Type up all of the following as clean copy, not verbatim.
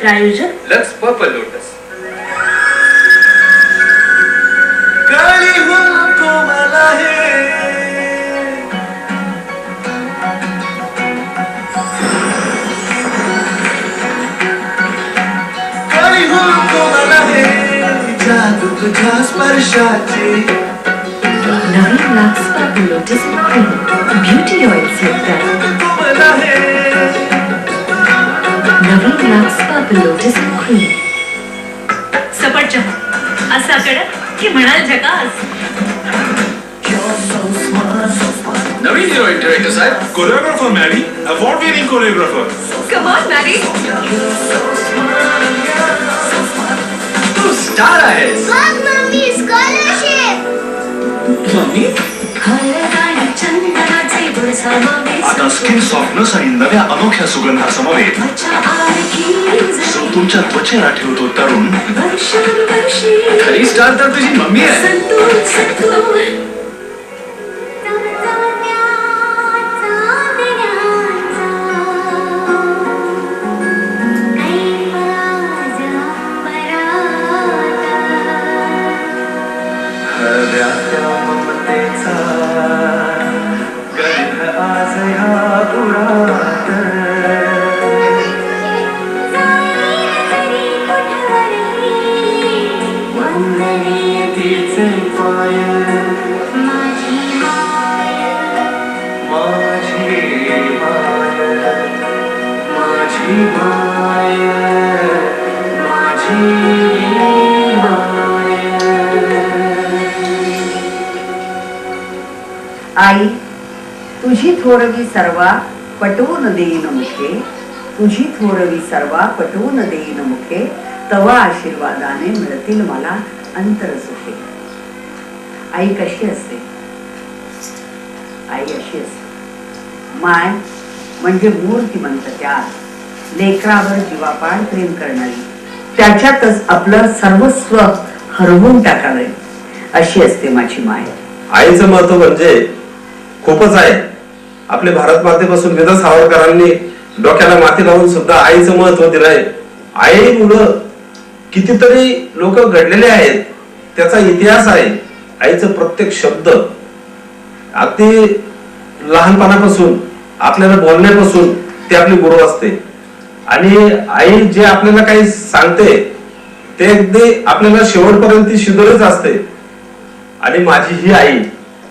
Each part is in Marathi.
प्रायोजक लक्स पर्पल लोटस. नवीन Lux purple lotus cream beauty oil से नवीन लक्स पर्पल लोटस क्रीम. सफरचंद असा कडक की म्हणाल झकास. नवीन हिरोईन डायरेक्टर साहेब. Choreographer Mary, award winning choreographer. Come on Mary. तू स्टार आहेस. Mummy scholarship. मम्मी आता स्किन सॉफ्टनेस आणि नव्या अनोख्या सुगंधासमवेत जो तुमच्या त्वचेला ठेवतो तरुण. खरी स्टार तर तुझी मम्मी आहे. आई तुझी थोरवी सर्वा पटवून देईन मुखे, तुझी थोरवी सर्वा पटवून देईन मुखे, तवा आशीर्वादाने मिळतील मला अंतर सुखे. आई कशी असते? आई अशी असते. माय म्हणजे मूर्तिमंत त्याग, लेकरावर जीवापाड प्रेम करणारी, त्याच्यातच आपलं सर्वस्व हरवून टाकावे अशी असते माझी माय. आईचं महत्व म्हणजे खूपच आहे. आपले भारत मातेपासून विदा सावरकरांनी डोक्याला माती लावून सुद्धा आईचं महत्व दिलंय. आई मुलं कितीतरी लोक घडलेले आहेत, त्याचा इतिहास आहे. आईचं प्रत्येक शब्द अगदी लहानपणापासून आपल्याला बोलण्यापासून ते आपली गुरु असते. आणि आई जे आपल्याला काही सांगते ते अगदी आपल्याला शेवटपर्यंत शिदोरीच असते. आणि माझी ही आई,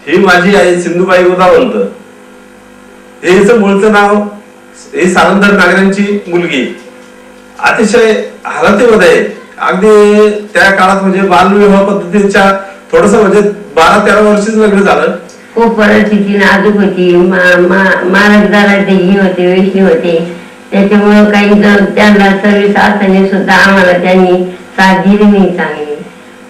ही माझी आई सिंधुबाई उदावंत, हे हिचं मूळचं नाव. ही सारंदर नागरांची मुलगी. अतिशय हालतीमध्ये अगदी त्या काळात म्हणजे बालविवाह पद्धतीच्या थोडस म्हणजे 12-13 वर्षीच लग्न झालं. खूप परिस्थिती नाजूक होती. महाराजदाराचे ही होते, वैष्णी होते. त्याच्यामुळं काही त्यांना सर्विस असताना सुद्धा आम्हाला त्यांनी साथ दिली नाही चांगली.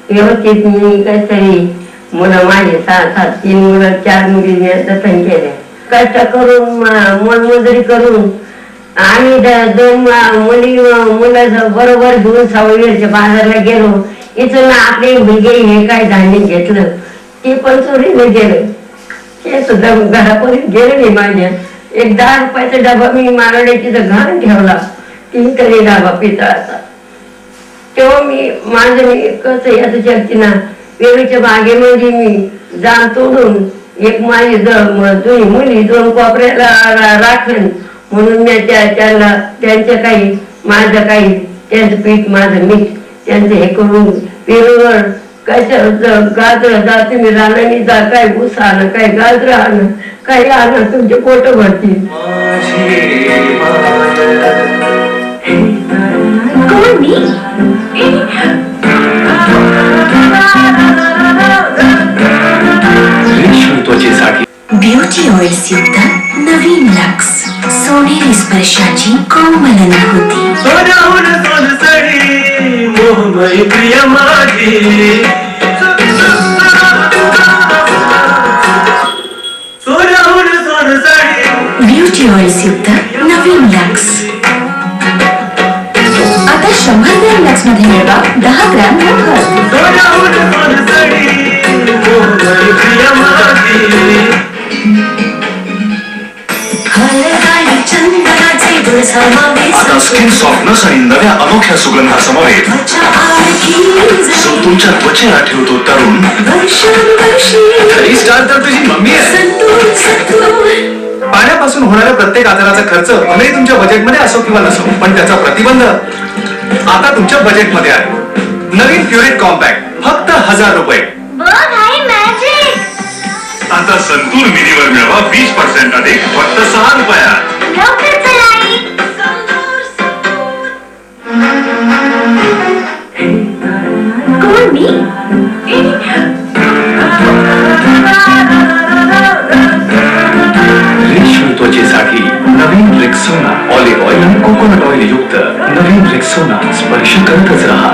व्यवस्थित मी काहीतरी मुलं माझे 6-7 3 मुलं 4 मुली दत्तन केल्या. कष्ट करून मोलमजुरी करून आम्ही 2 मुली मुलं बरोबर घेऊन सावळीच्या बाजारला गेलो. इथून आपले मुलगे हे काय धान्य घेतलं ते पण चोरीने गेलं. ते सुद्धा घरापर्यंत गेलं नाही माझ्या. एक 10 रुपयाचा डबा मी मारण्याची घाण ठेवला, 3 तरी डबा पितळाचा. तेव्हा मी कसं याचं शक्ती ना वेळीच्या बागेमध्ये मी जाण तोडून एक माझी दोन्ही मुली 2 कोपऱ्याला राखण म्हणून मी त्यांच्या काही माझं काही त्यांचं पीठ माझं मीठ त्यांचं हे करून पेरूवर कशा गाजर जा तुम्ही रानानी जा, काय ऊस आणा, काय गाजर आणा, काही आणा, तुमचे पोट भरतील. ब्युटी ऑइल्स युक्त नवीन लक्स सोनेरी स्पर्शाची कोमल अनुभूती. ब्युटी ऑइल्स युक्त नवीन लक्स आता 100 ग्रॅम लक्स मध्ये मिळवा 10 ग्रॅम स्किन सॉफ्टनेस आणि नव्या अनोख्या सुगंधासमवेत जो तुमच्या त्वचेला ठेवतो तरुण. खरी स्टार तर तुझी मम्मी आहे. पाण्यापासून होणाऱ्या प्रत्येक आजाराचा खर्च भलेही तुमच्या बजेटमध्ये असो किंवा नसो, पण त्याचा प्रतिबंध आता तुमच्या बजेटमध्ये आहे. नवीन प्युरिट कॉम्पॅक्ट फक्त 1000 रुपये. बघ आहे मॅजिक. आता संतूर मिनीवर मिळवा 20% अधिक फक्त 6 रुपयात. लवकर चला आई. कोण मी रेशमी त्वचेसाठी नवीन रेक्सोना ऑलिव्ह ऑइल आणि कोकोनट ऑइल युक्त नवीन रेक्सोना स्पर्श करतच राहा.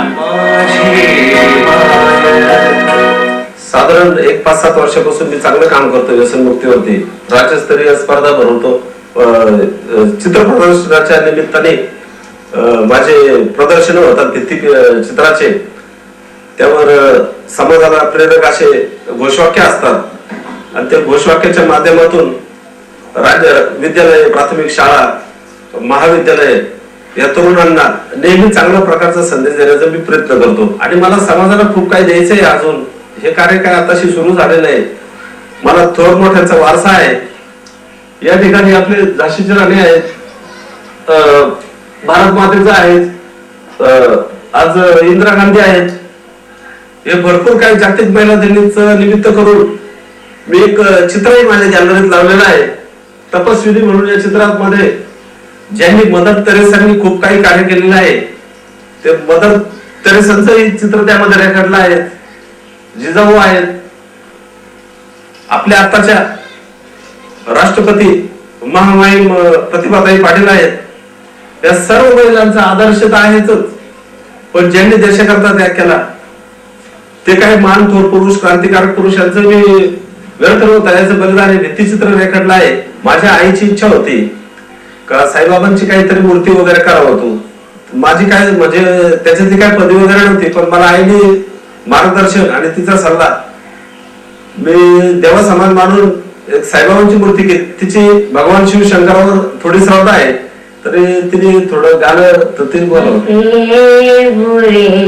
साधारण 1-5-7 वर्षापासून मी चांगलं काम करतो व्यसनमुक्तीवरती. राज्यस्तरीय स्पर्धा भरवतो. चित्र प्रदर्शनाच्या निमित्ताने माझे प्रदर्शन होतात भित्ती चित्राचे. त्यावर समाजाला प्रेरक असे घोषवाक्य असतात आणि त्या घोषवाक्याच्या माध्यमातून राज्य विद्यालय, प्राथमिक शाळा, महाविद्यालय या तरुणांना नेहमी चांगल्या प्रकारचा संदेश देण्याचा मी प्रयत्न करतो. आणि मला समाजाला खूप काही द्यायचं आहे. अजून हे कार्य काय आताशी सुरू झालेलं आहे. मला थोर मोठ्यांचा वारसा आहे. या ठिकाणी आपले झाशीचे राणी आहेत, भारत मातेचा आहेत, आज इंदिरा गांधी आहेत. हे भरपूर काही जागतिक महिला दिनाचं निमित्त करून मी एक चित्रही माझ्या गॅलरीत लावलेलं आहे. तपस्विनी म्हणून या चित्रामध्ये ज्यांनी मदर तेरेसांनी खूप काही कार्य केलेलं आहे ते मदर तेरेसांचंही चित्र त्यामध्ये रेखाटलं आहे. जिजाऊ आहेत, आपल्या आताच्या राष्ट्रपती महामहिम प्रतिभाताई पाटील आहेत. या सर्व महिलांचा आदर्श तर आहेच, पण ज्यांनी देशाकरता त्याग केला ते काही मान थोर पुरुष, क्रांतिकारक पुरुषांचं मी व्यर्थ नव्हतं. याचं बलिदान हे भित्तीचित्र रेखाटलं आहे. माझ्या आईची इच्छा होती का साईबाबांची काहीतरी मूर्ती वगैरे करावं होतो. माझी काय म्हणजे त्याच्यातली काय पदवी वगैरे नव्हती, पण मला आईने मार्गदर्शन आणि तिचा सल्ला, मी देवा समान मानून एक साईबाबांची मूर्ती केली. तिची भगवान शिव शंकरावर थोडी श्रद्धा आहे, तरी तिने थोडं गाणं तर तिने बोलवलं.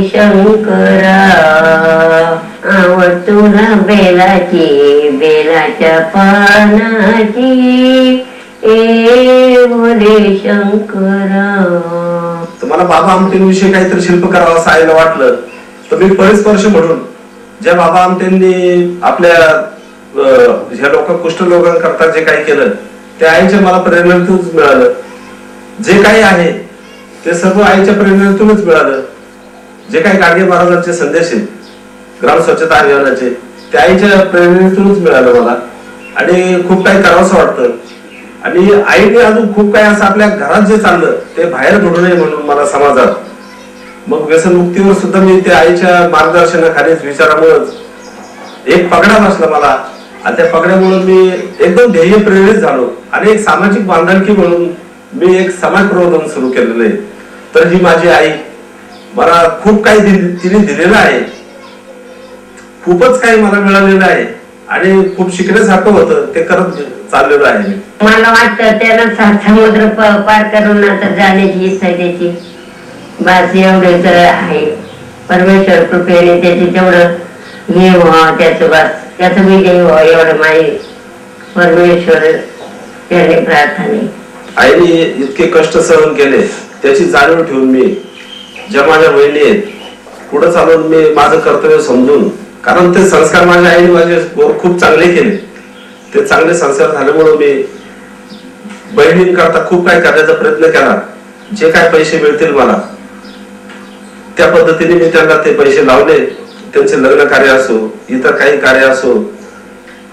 शंकरा आवडतुला बेलाची, बेलाच्या पानाची, ए बोले शंकरा. तर मला बाबा आमटेंविषयी काहीतरी शिल्प करावं असं आईला वाटलं. तर मी परिस्पर्श म्हणून ज्या बाबा आमटेंनी आपल्या ह्या कुष्ठ लोकांकरता जे काही केलं ते आईच्या मला प्रेरणेतूनच मिळालं. जे काही आहे ते सर्व आईच्या प्रेरणेतूनच मिळालं. जे काही गाडगे महाराजांचे संदेश आहेत ग्राम स्वच्छता अभियानाचे, ते आईच्या प्रेरणेतूनच मिळालं मला. आणि खूप काही करावंसं वाटतं. आणि आईने अजून खूप काही असं आपल्या घरात जे चाललं ते बाहेर घडू नये म्हणून मला समाजात, मग व्यसनमुक्तीवर सुद्धा मी त्या आईच्या मार्गदर्शनाखालीच विचारामुळेच एक पगडा बसला मला. आणि त्या पगड्यामुळे मी एकदम ध्येय प्रेरित झालो. आणि एक सामाजिक बांधणकी म्हणून मी एक समाज प्रबोधन सुरू केलेलं आहे. तर ही माझी आई मला खूप काही तिने दिलेलं आहे. खूपच काही मला मिळालेलं आहे आणि खूप शिकण्यासारखं होतं, ते करत चाललेलं आहे. मला वाटतं त्याला 7 समुद्र पार करून आता जाण्याची इच्छा आहे त्याची. बस एवढं तर आहे. परमेश्वर कृपेने त्याची तेवढं हे व्हावं, त्याचं बस त्याचं विजय व्हावं एवढं माझी परमेश्वर त्याने प्रार्थना. आईने इतके कष्ट सहन केले त्याची जाणीव ठेवून मी ज्या माझ्या बहिणी आहेत पुढे चालून मी माझं कर्तव्य समजून, कारण ते संस्कार माझ्या आईने माझे खूप चांगले केले. ते चांगले संस्कार झाल्यामुळे मी बहिणींकरता खूप काही करण्याचा प्रयत्न केला. जे काय पैसे मिळतील मला त्या पद्धतीने मी त्यांना ते पैसे लावले. त्यांचे लग्न कार्य असो, इतर काही कार्य असो.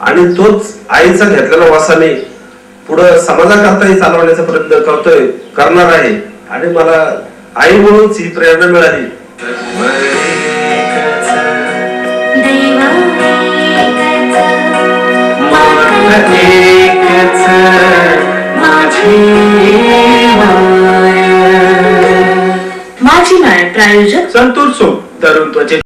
आणि तोच आईचा घेतलेला वासाने पुढे समाजाकरताही चालवण्याचा प्रयत्न करतोय, करणार आहे. आणि मला आईमुळेच ही प्रेरणा मिळाली. माझी माय प्रायोजक संतूर सूप तरुण त्वचे